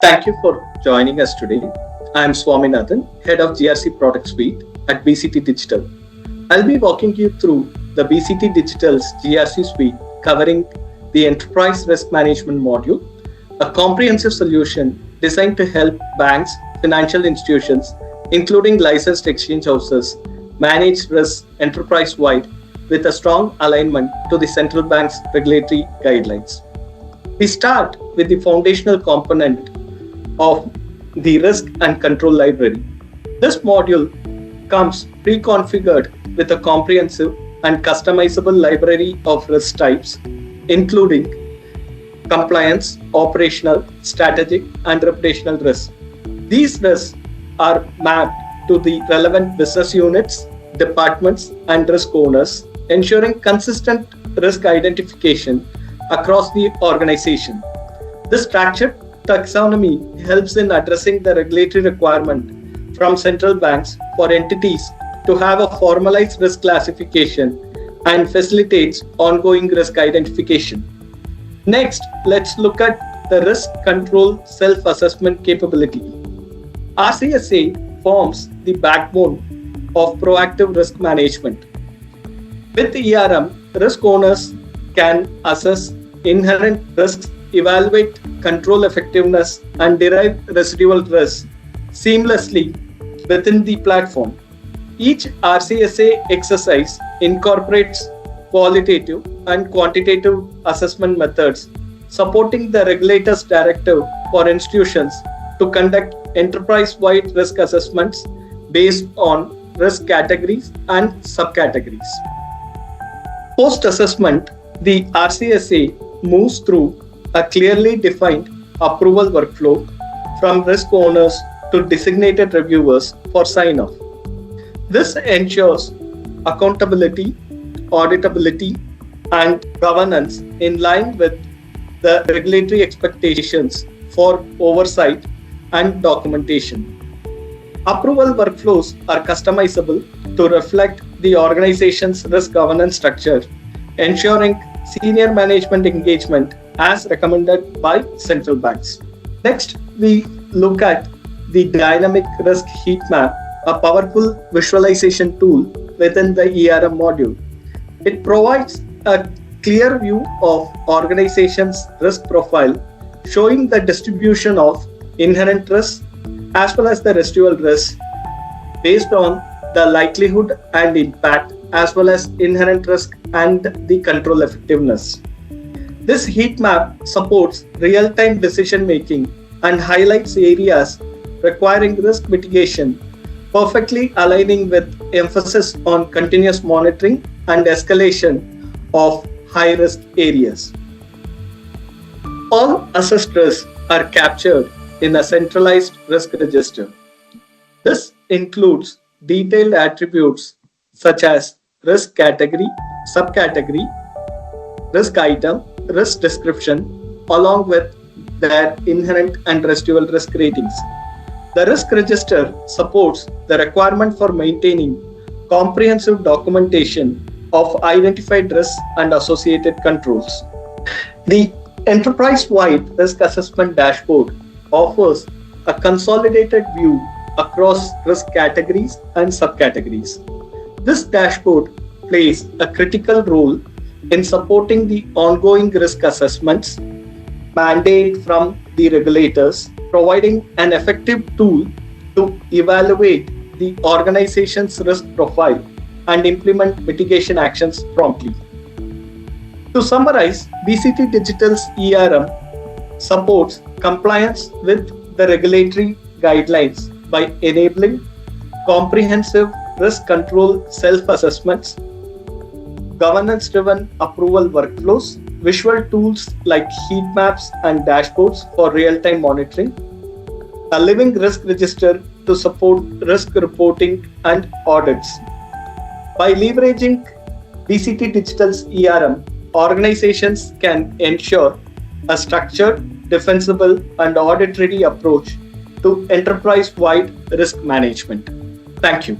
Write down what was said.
Thank you for joining us today. I am Swaminathan, Head of GRC Product Suite at BCT Digital. I'll be walking you through the BCT Digital's GRC suite covering the Enterprise Risk Management module, a comprehensive solution designed to help banks, financial institutions, including licensed exchange houses, manage risk enterprise-wide with a strong alignment to the central bank's regulatory guidelines. We start with the foundational component of the risk and control library. This module comes pre-configured with a comprehensive and customizable library of risk types, including compliance, operational, strategic, and reputational risks. These risks are mapped to the relevant business units, departments, and risk owners, ensuring consistent risk identification across the organization. This structured taxonomy helps in addressing the regulatory requirement from central banks for entities to have a formalized risk classification and facilitates ongoing risk identification. Next, let's look at the risk control self-assessment capability. RCSA forms the backbone of proactive risk management. With ERM, risk owners can assess inherent risks, evaluate control effectiveness, and derive residual risks seamlessly within the platform. Each RCSA exercise incorporates qualitative and quantitative assessment methods, supporting the regulator's directive for institutions to conduct enterprise-wide risk assessments based on risk categories and subcategories. Post-assessment, the RCSA moves through a clearly defined approval workflow from risk owners to designated reviewers for sign-off. This ensures accountability, auditability, and governance in line with the regulatory expectations for oversight and documentation. Approval workflows are customizable to reflect the organization's risk governance structure, ensuring senior management engagement as recommended by central banks. Next, we look at the dynamic risk heat map, a powerful visualization tool within the ERM module. It provides a clear view of organization's risk profile, showing the distribution of inherent risks as well as the residual risks based on the likelihood and impact as well as inherent risk and the control effectiveness. This heat map supports real-time decision-making and highlights areas requiring risk mitigation, perfectly aligning with emphasis on continuous monitoring and escalation of high-risk areas. All assessed risks are captured in a centralized risk register. This includes detailed attributes such as risk category, subcategory, risk item, risk description, along with their inherent and residual risk ratings. The risk register supports the requirement for maintaining comprehensive documentation of identified risks and associated controls. The enterprise-wide risk assessment dashboard offers a consolidated view across risk categories and subcategories. This dashboard plays a critical role in supporting the ongoing risk assessments mandate from the regulators, providing an effective tool to evaluate the organization's risk profile and implement mitigation actions promptly. To summarize, BCT Digital's ERM supports compliance with the regulatory guidelines by enabling comprehensive risk control self-assessments, governance-driven approval workflows, visual tools like heat maps and dashboards for real-time monitoring, a living risk register to support risk reporting and audits. By leveraging BCT Digital's ERM, organizations can ensure a structured, defensible, and audit-ready approach to enterprise-wide risk management. Thank you.